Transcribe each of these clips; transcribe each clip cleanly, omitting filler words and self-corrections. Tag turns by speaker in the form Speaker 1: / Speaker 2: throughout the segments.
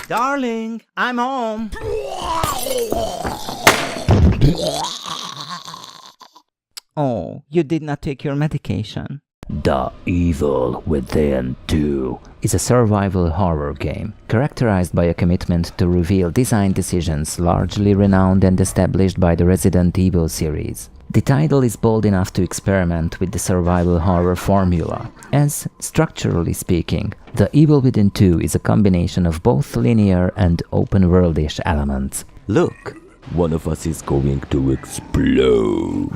Speaker 1: Darling, I'm home. Oh, you did not take your medication.
Speaker 2: The Evil Within 2 is a survival horror game characterized by a commitment to reveal design decisions largely renowned and established by the Resident Evil series. The title is bold enough to experiment with the survival horror formula, as, structurally speaking, The Evil Within 2 is a combination of both linear and open-worldish elements.
Speaker 3: Look, one of us is going to explode.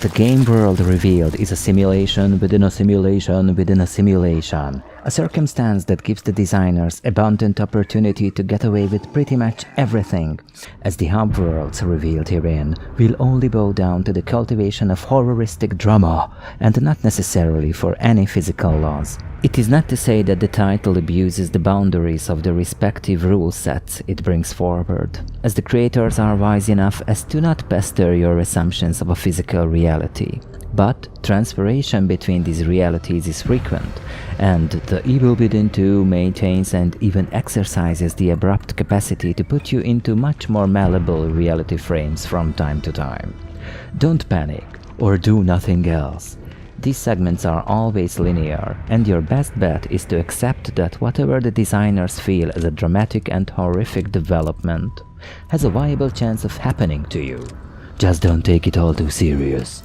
Speaker 2: The game world revealed is a simulation within a simulation within a simulation, a circumstance that gives the designers abundant opportunity to get away with pretty much everything, as the hub worlds revealed herein will only bow down to the cultivation of horroristic drama and not necessarily for any physical laws. It is not to say that the title abuses the boundaries of the respective rule sets it brings forward, as the creators are wise enough as to not pester your assumptions of a physical reality. But transferation between these realities is frequent, and The Evil Within 2 maintains and even exercises the abrupt capacity to put you into much more malleable reality frames from time to time. Don't panic, or do nothing else. These segments are always linear, and your best bet is to accept that whatever the designers feel as a dramatic and horrific development has a viable chance of happening to you. Just don't take it all too serious.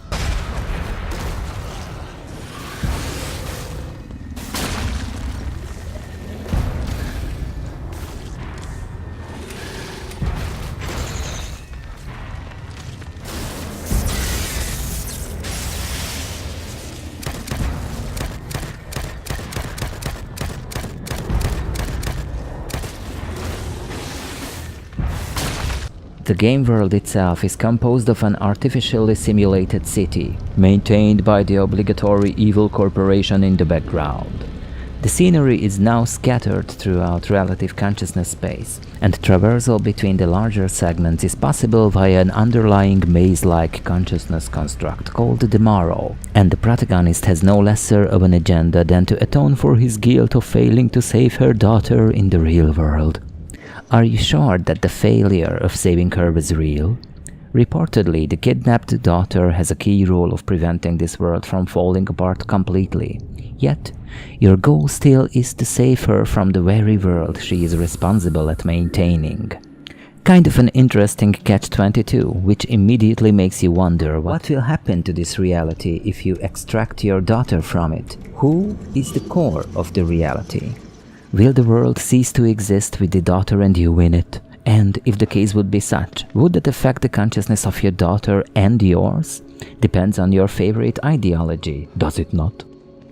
Speaker 2: The game world itself is composed of an artificially simulated city, maintained by the obligatory evil corporation in the background. The scenery is now scattered throughout relative consciousness space, and traversal between the larger segments is possible via an underlying maze-like consciousness construct called the Morrow, and the protagonist has no lesser of an agenda than to atone for his guilt of failing to save her daughter in the real world. Are you sure that the failure of saving her was real? Reportedly, the kidnapped daughter has a key role of preventing this world from falling apart completely. Yet, your goal still is to save her from the very world she is responsible at maintaining. Kind of an interesting catch-22, which immediately makes you wonder what will happen to this reality if you extract your daughter from it. Who is the core of the reality? Will the world cease to exist with the daughter and you in it? And if the case would be such, would that affect the consciousness of your daughter and yours? Depends on your favorite ideology, does it not?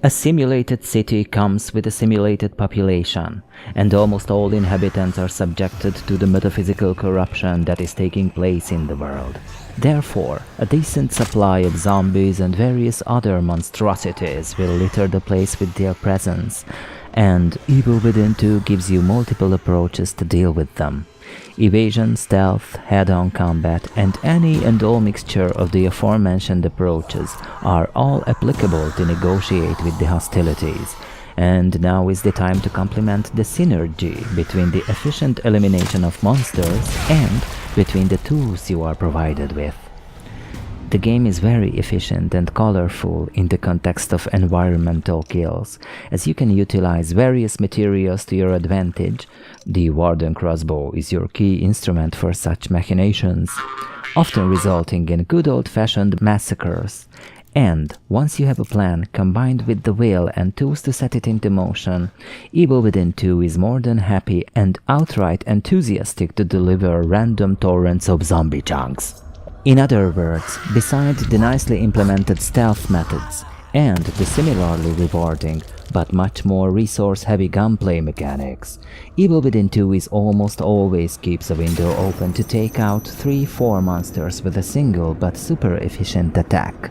Speaker 2: A simulated city comes with a simulated population, and almost all inhabitants are subjected to the metaphysical corruption that is taking place in the world. Therefore, a decent supply of zombies and various other monstrosities will litter the place with their presence, and Evil Within 2 gives you multiple approaches to deal with them. Evasion, stealth, head-on combat, and any and all mixture of the aforementioned approaches are all applicable to negotiate with the hostilities. And now is the time to complement the synergy between the efficient elimination of monsters and between the tools you are provided with. The game is very efficient and colorful in the context of environmental kills, as you can utilize various materials to your advantage. The Warden crossbow is your key instrument for such machinations, often resulting in good old-fashioned massacres. And once you have a plan combined with the will and tools to set it into motion, Evil Within 2 is more than happy and outright enthusiastic to deliver random torrents of zombie chunks. In other words, besides the nicely implemented stealth methods and the similarly rewarding but much more resource-heavy gunplay mechanics, Evil Within 2 is almost always keeps a window open to take out 3-4 monsters with a single but super efficient attack.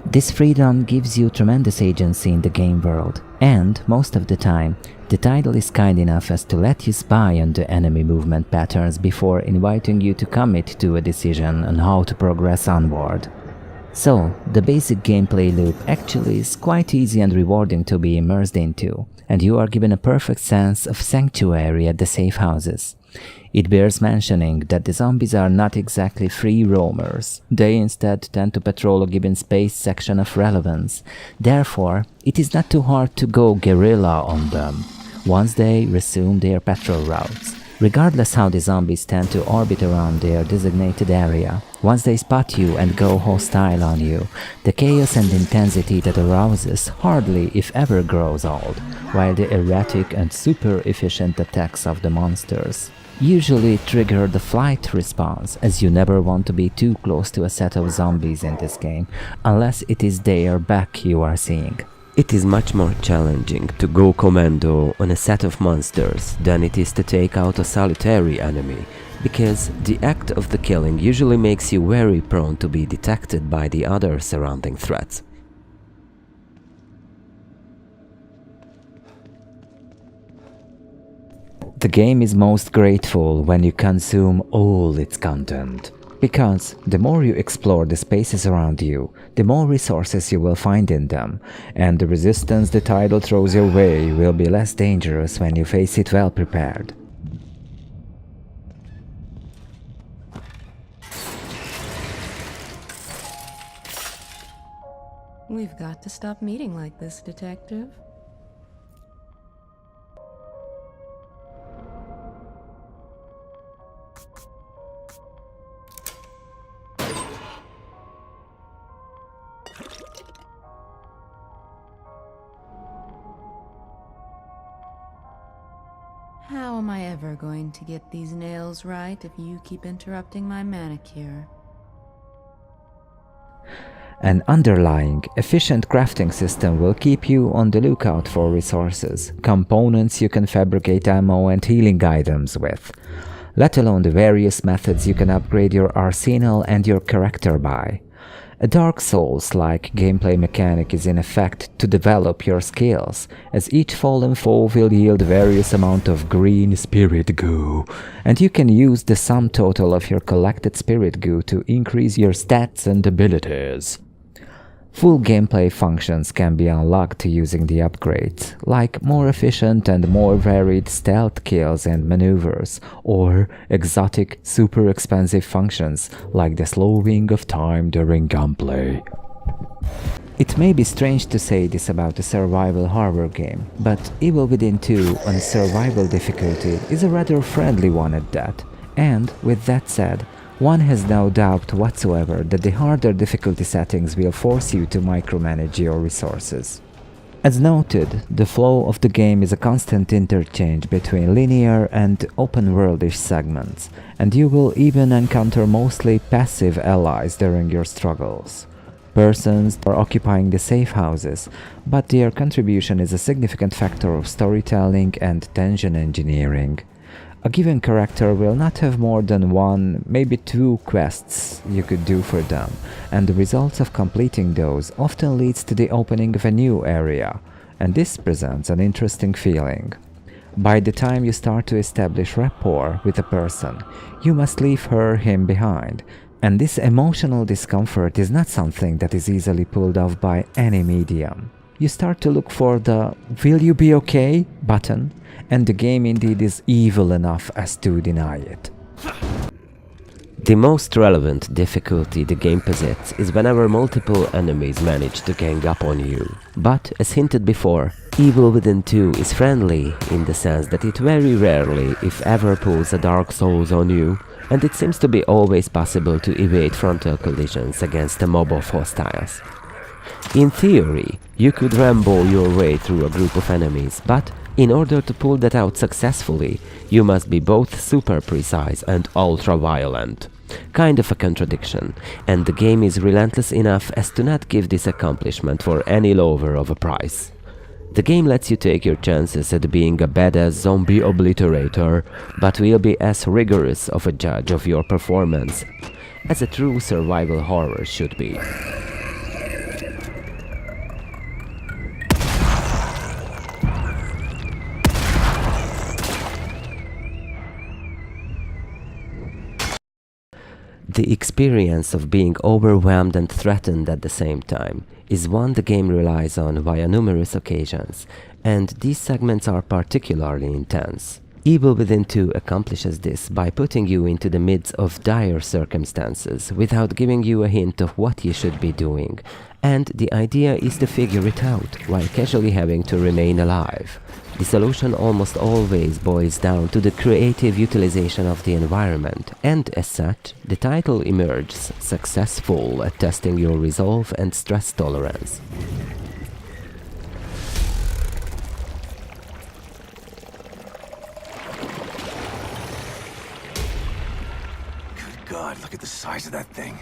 Speaker 2: This freedom gives you tremendous agency in the game world, and most of the time, the title is kind enough as to let you spy on the enemy movement patterns before inviting you to commit to a decision on how to progress onward. So, the basic gameplay loop actually is quite easy and rewarding to be immersed into, and you are given a perfect sense of sanctuary at the safe houses. It bears mentioning that the zombies are not exactly free roamers. They instead tend to patrol a given space section of relevance. Therefore, it is not too hard to go guerrilla on them once they resume their patrol routes. Regardless how the zombies tend to orbit around their designated area, once they spot you and go hostile on you, the chaos and intensity that arouses hardly if ever grows old, while the erratic and super efficient attacks of the monsters usually trigger the flight response, as you never want to be too close to a set of zombies in this game, unless it is their back you are seeing.
Speaker 3: It is much more challenging to go commando on a set of monsters than it is to take out a solitary enemy, because the act of the killing usually makes you very prone to be detected by the other surrounding threats.
Speaker 2: The game is most grateful when you consume all its content, because the more you explore the spaces around you, the more resources you will find in them, and the resistance the title throws your way will be less dangerous when you face it well prepared.
Speaker 4: We've got to stop meeting like this, Detective. How am I ever going to get these nails right if you keep interrupting my manicure?
Speaker 2: An underlying, efficient crafting system will keep you on the lookout for resources, components you can fabricate ammo and healing items with, let alone the various methods you can upgrade your arsenal and your character by. A Dark Souls-like gameplay mechanic is in effect to develop your skills, as each fallen foe will yield various amount of green spirit goo, and you can use the sum total of your collected spirit goo to increase your stats and abilities. Full gameplay functions can be unlocked using the upgrades, like more efficient and more varied stealth kills and maneuvers, or exotic, super expensive functions like the slowing of time during gunplay. It may be strange to say this about a survival horror game, but Evil Within 2 on survival difficulty is a rather friendly one at that, and with that said, one has no doubt whatsoever that the harder difficulty settings will force you to micromanage your resources. As noted, the flow of the game is a constant interchange between linear and open-worldish segments, and you will even encounter mostly passive allies during your struggles. Persons are occupying the safe houses, but their contribution is a significant factor of storytelling and tension engineering. A given character will not have more than one, maybe two quests you could do for them, and the results of completing those often leads to the opening of a new area, and this presents an interesting feeling. By the time you start to establish rapport with a person, you must leave him behind, and this emotional discomfort is not something that is easily pulled off by any medium. You start to look for the "Will you be okay?" button, and the game indeed is evil enough as to deny it.
Speaker 3: The most relevant difficulty the game possesses is whenever multiple enemies manage to gang up on you. But, as hinted before, Evil Within 2 is friendly in the sense that it very rarely, if ever, pulls a Dark Souls on you, and it seems to be always possible to evade frontal collisions against a mob of hostiles. In theory, you could Rambo your way through a group of enemies, but in order to pull that out successfully, you must be both super precise and ultra violent. Kind of a contradiction, and the game is relentless enough as to not give this accomplishment for any lower of a price. The game lets you take your chances at being a badass zombie obliterator, but will be as rigorous of a judge of your performance as a true survival horror should be. The experience of being overwhelmed and threatened at the same time is one the game relies on via numerous occasions, and these segments are particularly intense. Evil Within 2 accomplishes this by putting you into the midst of dire circumstances without giving you a hint of what you should be doing, and the idea is to figure it out while casually having to remain alive. The solution almost always boils down to the creative utilization of the environment, and as such, the title emerges successful at testing your resolve and stress tolerance.
Speaker 5: Good God, look at the size of that thing.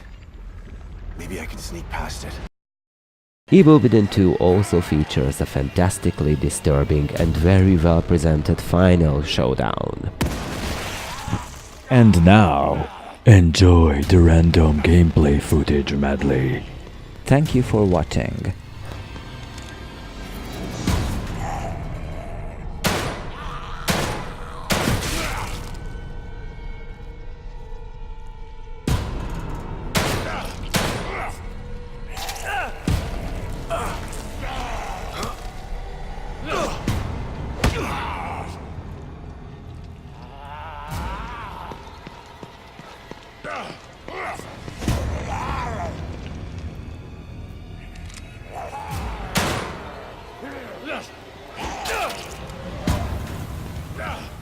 Speaker 5: Maybe I can sneak past it.
Speaker 3: Evil Within 2 also features a fantastically disturbing and very well presented final showdown.
Speaker 6: And now, enjoy the random gameplay footage medley.
Speaker 2: Thank you for watching.
Speaker 5: Yeah.